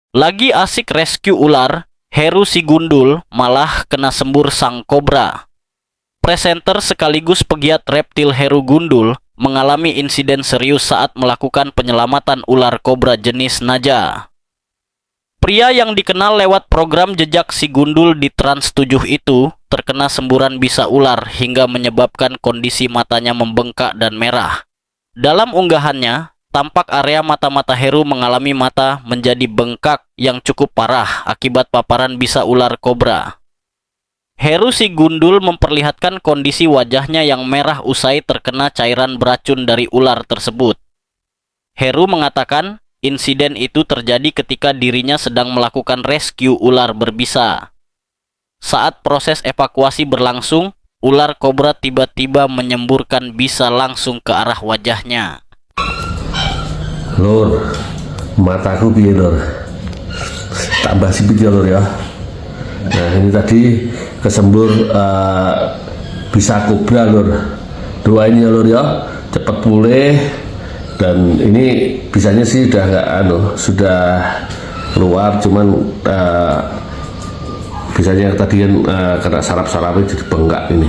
Lagi asik rescue ular, Heru si gundul malah kena sembur sang kobra. Presenter sekaligus pegiat reptil Heru Gundul mengalami insiden serius saat melakukan penyelamatan ular kobra jenis naja. Pria yang dikenal lewat program Jejak si Gundul di Trans 7 itu terkena semburan bisa ular hingga menyebabkan kondisi matanya membengkak dan merah. Dalam unggahannya, tampak area mata-mata Heru mengalami mata menjadi bengkak yang cukup parah akibat paparan bisa ular kobra. Heru si Gundul memperlihatkan kondisi wajahnya yang merah usai terkena cairan beracun dari ular tersebut. Heru mengatakan insiden itu terjadi ketika dirinya sedang melakukan rescue ular berbisa. Saat proses evakuasi berlangsung, ular kobra tiba-tiba menyemburkan bisa langsung ke arah wajahnya. Lur, mataku piye lur? Tambah sipit ya lur ya. Nah ini tadi kesembur bisa kobra lur. Doain ya lur ya, cepat pulih. Dan ini bisanya sih udah nggak sudah keluar, cuman bisanya tadi kan kena saraf-sarafnya jadi bengkak ini.